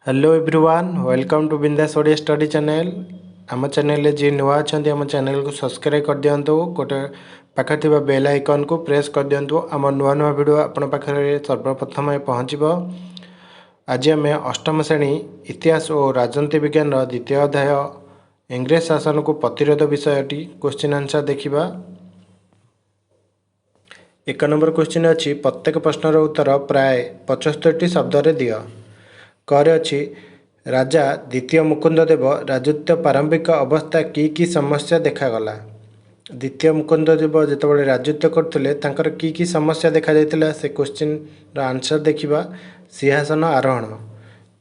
Hello everyone welcome to बिंदास Odia study channel. आम channel जी नुआ अच्छा आम चैनल को सब्सक्राइब कर दिंतु गोटे पाखे थी बेल आइकन को प्रेस कर दिंतु आम नुआ नुआ वीडियो आपण पाखे सर्वप्रथम पहुँचब। आज आम अष्टम श्रेणी इतिहास और राजनीति विज्ञान द्वितीय अध्याय इंग्रेज शासन को प्रतिरोध विषयटी क्वेश्चन आंसर देखा। एक नंबर क्वेश्चन अच्छी प्रत्येक प्रश्नर उत्तर प्राय 75 शब्द दियो। करे अच्छी राजा द्वितीय मुकुंददेव राजत्व प्रारंभिक अवस्था की समस्या देखागला। द्वितीय मुकुंददेव जितेबाला राजत्व करते की समस्या देखा जाता से क्वेश्चन आंसर देखा। सिंहासन आरोहण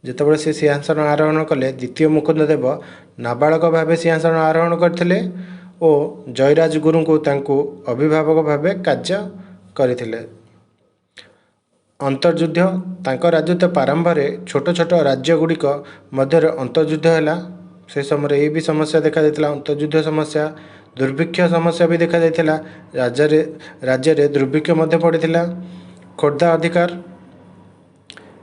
जितेबाला से सिंहासन आरोहण कले द्वितीय मुकुंददेव नाबालक भाव सिंहासन आरोहण करते और जयराज गुरु को अभिभावक भाव कार्य करथिले। अंतर्युद्ध तांको राजत्व प्रारंभ में छोट छोट राज्यगुड़िक मध्य अंतर्युद्ध है। से समय ये भी समस्या देखा जाता। अंतर्युद्ध समस्या दुर्भिक्ष समस्या भी देखा जाता। राज्य दुर्भिक्ष पड़ता। खोर्धा अधिकार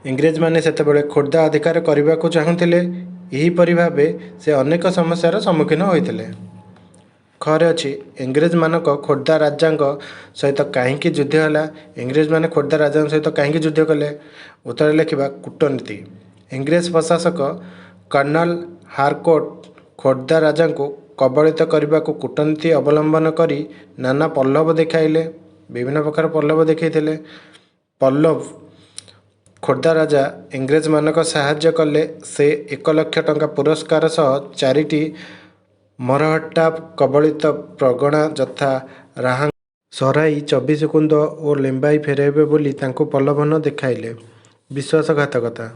इंग्रेज माने सेतेबेले खोर्धा अधिकार करने को चाहूँते। यहीपरि भाव से अनेक समस्यार सम्मुखीन होते। खरे अच्छी इंग्रेज मानक खोर्धा राजा सहित कहीं युद्ध है। इंग्रेज माने खोर्धा राजा सहित कहीं युद्ध कले। उत्तर लिखा कूटनीति इंग्रेज प्रशासक कर्नल हारकोट खोर्धा राजा को कबलित करने को कूटनीति अवलंबन करी नाना पल्लव देखाइले। विभिन्न प्रकार पल्लव देखते। पल्लव खोर्धा राजा इंग्रेज मानक साहाय्य कले। से 1 लाख टंका पुरस्कार सह 4टी मरहट्टा कबलित प्रगणा यथा राहा सराई 24 कुंद और लेम्बाई फेराइबे बोली तांको प्रलोभन देखाइले। विश्वासघातकता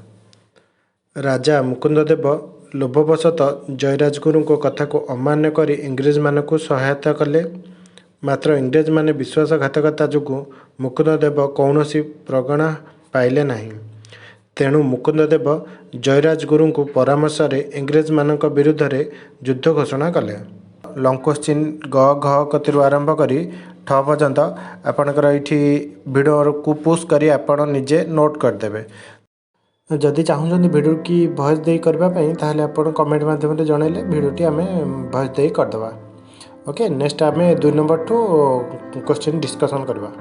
राजा मुकुंददेव लोभवशत जयराजगुरु को कथा को अमान्य कर इंग्रेज मान को सहायता कले। मात्र इंग्रेज माने विश्वासघातकता जो मुकुंददेव कौन प्रगणा पाइले नहीं। तेणु मुकुंददेव जयराज गुरु को परामर्श इंग्रेज मान विरुद्ध रे युद्ध घोषणा कले। लंग क्वेश्चन ग घ कति आरंभ करी ठ पर्यंत आपणकर ये वीडियो को पुश करी आपण निजे नोट करदेवे। जदि चाहूँगी वीडियो की वॉइस दे करने ताहले आपण कमेंट माध्यम जनइले वीडियोटी आम वॉइस दे करदे। ओके नेक्स्ट आम 2 नंबर टू क्वेश्चन डिस्कसन करवा।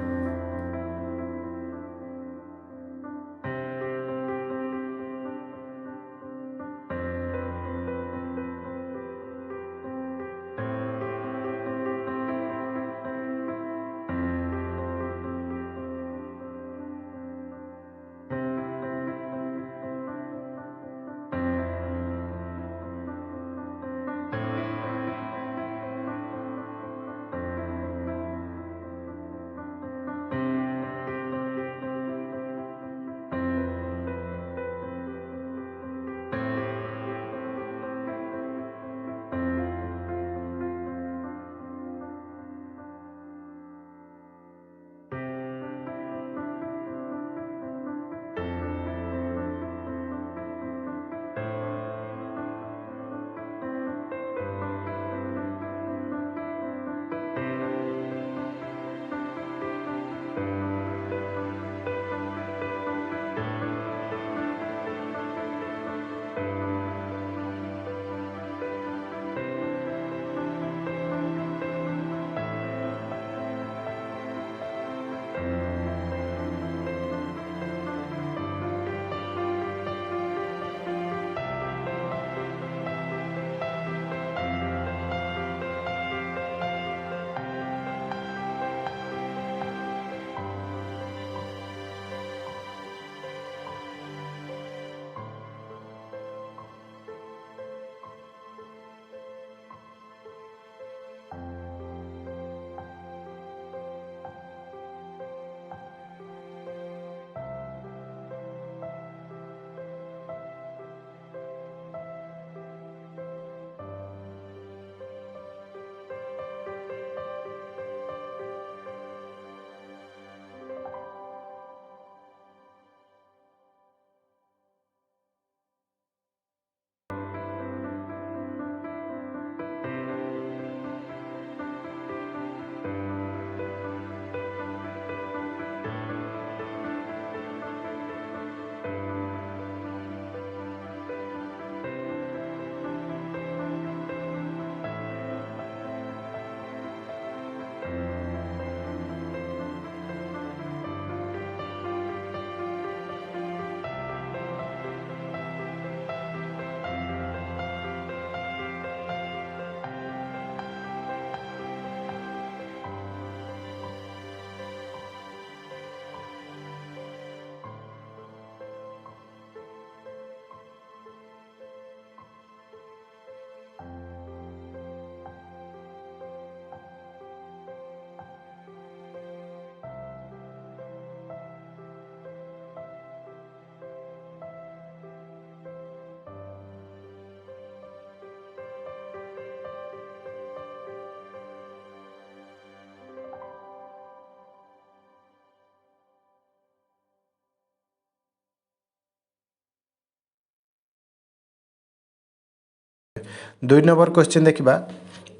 दुई नंबर क्वेश्चन देखा।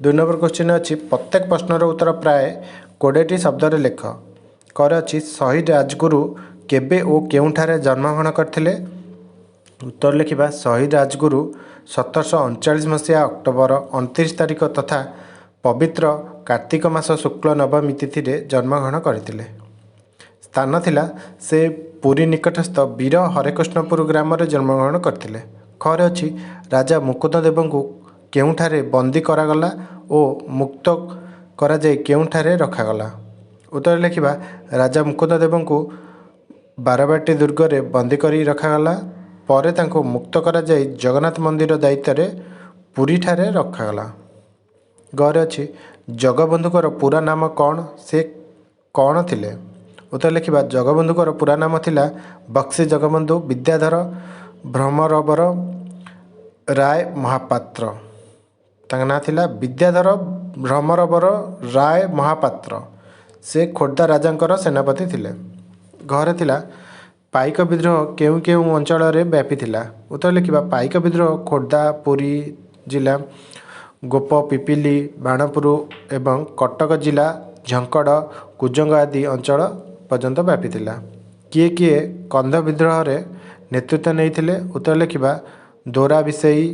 दुई नंबर क्वेश्चन अच्छी प्रत्येक प्रश्नर उत्तर प्राय 20टी शब्द लेख। कर अच्छी शहीद राजगुरु केबे और केउठारे जन्मग्रहण करथिले। उत्तर लिखा शहीद राजगुरु 1739 मसीहा अक्टोबर 29 तारिख तथा पवित्र कार्तिक मास शुक्ल नवमी तिथि जन्मग्रहण करथिले। स्थान थिला से पुरी निकटस्थ वीर हरेकृष्णपुर ग्राम रे जन्मग्रहण करथिले। खरे अच्छी राजा मुकुंद देव को केउठारे बंदी करागला और मुक्त करा जाय केउठारे रखागला। उत्तर लिखा राजा मुकुंद देव को बारबाटी दुर्ग रे बंदी करी रखागला परे तांको मुक्त करा जाय जगन्नाथ मंदिर दायित्व पुरी ठारे रखागला। गौर अच्छी जगबंधुकर पूरा नाम कौन से कौन थिले। उत्तर लिखा जगबंधुकर पूरा नाम थिला बक्सी जगबंधु विद्याधर भ्रमरवर राय महापात्र। तांका नाम थिला विद्याधर भ्रमरवर राय महापात्र। से खोर्धा राजांकर सेनापति थिले। घर थिला पाइक विद्रोह केउं केउं अंचल व्यापी थिला। उत्तर लिखा पाइक विद्रोह खोर्धा पुरी जिला गोप पिपिली बाणपुर एवं कटक जिला झंकड़ कुजंग आदि अंचल पर्यंत व्यापी थिला। किए किए कंध विद्रोह रे नेतृत्व नहीं। उत्तर लिखा दोरा विषयी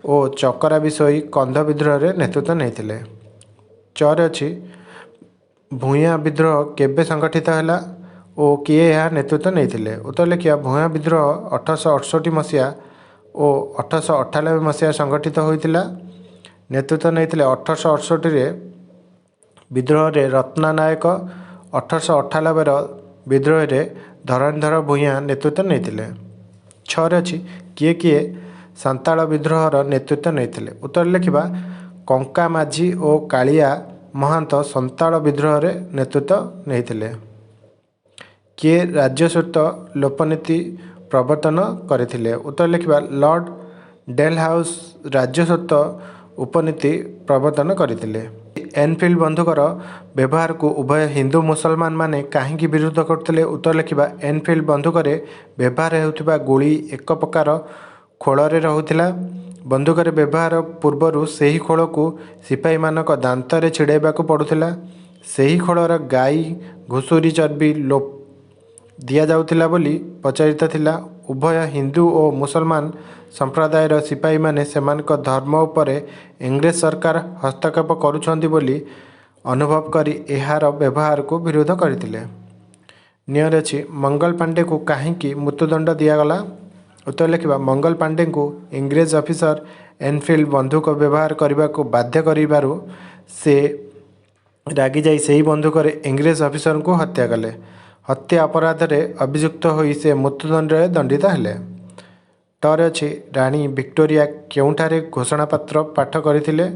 और चकरा विषयी कंध विद्रोह रे नेतृत्व नहीं। चौर अच्छी भूया विद्रोह केबे संगठित हैला और किए यह नेतृत्व नहीं। उत्तर लिखा भूया विद्रोह 1868 मसीहा और 1898 मसीहा संगठित होता। नेतृत्व नहीं 1868 विद्रोह रे रत्ना नायक 1898 विद्रोह रे धरणधर भूया नेतृत्व नहीं। छः अच्छी किए किए सांताल विद्रोहर नेतृत्व नहीं। उत्तर लिखा कंका माझी और कालिया महांत संताल विद्रोह रे नेतृत्व नहीं। किए राज्यस्वत लोपनीति प्रवर्तन करथिले। उत्तर लिखा लॉर्ड डेलहाउस राज्यस्वत उपनीति प्रवर्तन करथिले। एनफिल्ड बंधुकर व्यवहार को उभय हिंदू मुसलमान माने कहीं विरोध करते। उत्तर लिखा एनफिल्ड बंधुक व्यवहार होता गोली एक प्रकार खोल रोला। बंधुक व्यवहार पूर्वर से ही खोल को सिपाही मानक दांत छिड़ाइबा पड़ूला। से ही खोलर गाई घुषुरी चर्बी लोप दिया जाउथिला बोली प्रचारित थिला। उभय हिंदू और मुसलमान संप्रदायर सिपाही माने सेमानक धर्म उपरे इंग्रेज सरकार हस्तक्षेप करुछंती बोली अनुभव करी एहार व्यवहार को विरोध करथिले। नियर अछि मंगल पांडे को काहेकि मृत्युदंड दियागला। उत्तर लिखा मंगल पांडे को इंग्रेज ऑफिसर एनफिल्ड बंधुक व्यवहार करने को बाध्य करिबारु से रागी जाई सही बंधुक इंग्रेज ऑफिसर को हत्या कले। हत्या अपराध रे अभियुक्त होई से मृत्युदंड दंडित हेले। टर अच्छी राणी विक्टोरिया केउठारे घोषणापत्र पाठ करथिले।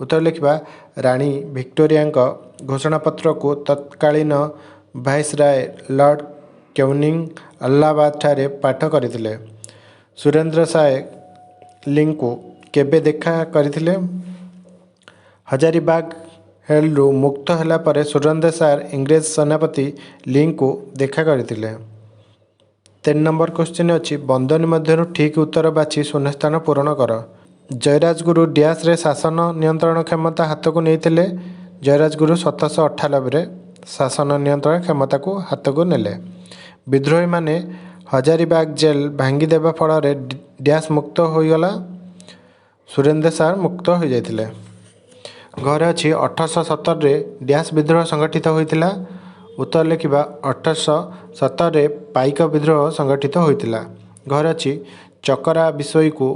उत्तर लिखा राणी विक्टोरिया घोषणापत्र को तत्कालीन वाइसराय लॉर्ड कैनिंग अलाहाबाद ठारे पाठ करथिले। सुरेंद्र साय लिंग को केबे देखा करथिले। हजारीबाग हेलू मुक्त होला परे सुरेंद्र साय इंग्रेज सेनापति लिंग को देखा करथिले। 3 नंबर क्वेश्चन अच्छी बंदनी मध्य ठीक उत्तर बाछि शून्य स्थान पूरण कर। जयराजगुरु डैश रे शासन नियंत्रण क्षमता हाथ को नहीं। जयराजगुरु 1798 शासन नियंत्रण क्षमता को हाथ को नेले। विद्रोही माने हजारीबाग जेल भांगी देवा फल डैश मुक्त होगला। सुरेंद्र साय मुक्त हो जाते। घर अच्छी 1870 डैश विद्रोह संगठित होता। उत्तर लिखा 1870 पाइक विद्रोह संगठित होता। घर अच्छी चकरा विषय को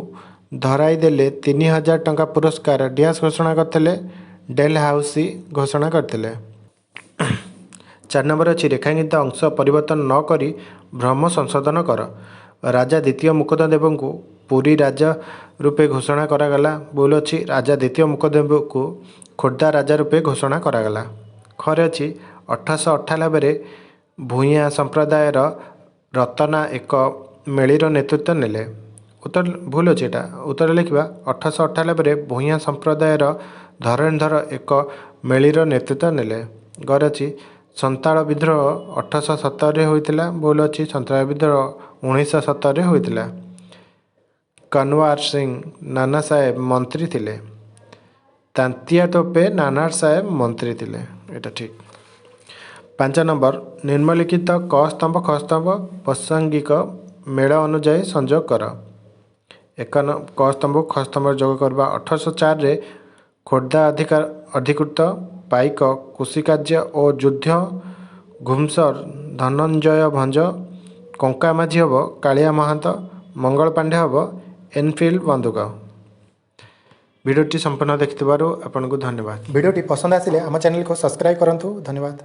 धराई देले 3000 टंका पुरस्कार डैश घोषणा करते। डेल हाउसी घोषणा करते। 4 नंबर अच्छी रेखांकित अंश परिवर्तन न करी भ्रम संशोधन कर। राजा द्वितीय मुकुंद देव को पुरी राजा रूपे घोषणा करागला। बोल अच्छी राजा द्वितीय मुकुंद देव को खोर्धा राजा रूपे घोषणा करागला। खरे अच्छी 1898 भूया संप्रदायर रतना एक मेलीर नेतृत्व नेले। उत्तर भूल अच्छे एटा। उत्तर लिखा 1898 भूया संप्रदायर धरणधर एक मेलीर नेतृत्व नेले। घर अच्छी संताल विद्रोह 1870 होता। बोल अच्छी संताल विद्रोह 1970 होता। कनवार सिंह नाना साहेब मंत्री थिले। तांतिया तोपे नाना साहेब मंत्री थिले। एटा ठीक। 5 नंबर निम्नलिखित क स्तंभ ख स्तंभ प्रासंगिक मेल अनुଯାयी संयोग कर। क स्तंभ ख स्तंभ जोग करवा 1804 रे खोर्धा अधिकृत पाइक कृषिकार्य और युद्ध घुमसर धनंजय भंज कंका माझी हम कालिया महांत मंगल पांडे हम एनफिल्ड बंदूक। भिडियोटी संपूर्ण देखिथिबारु आपनको धन्यवाद। भिडियोटी पसंद आसिले आम चैनल को सब्सक्राइब करंतु। धन्यवाद।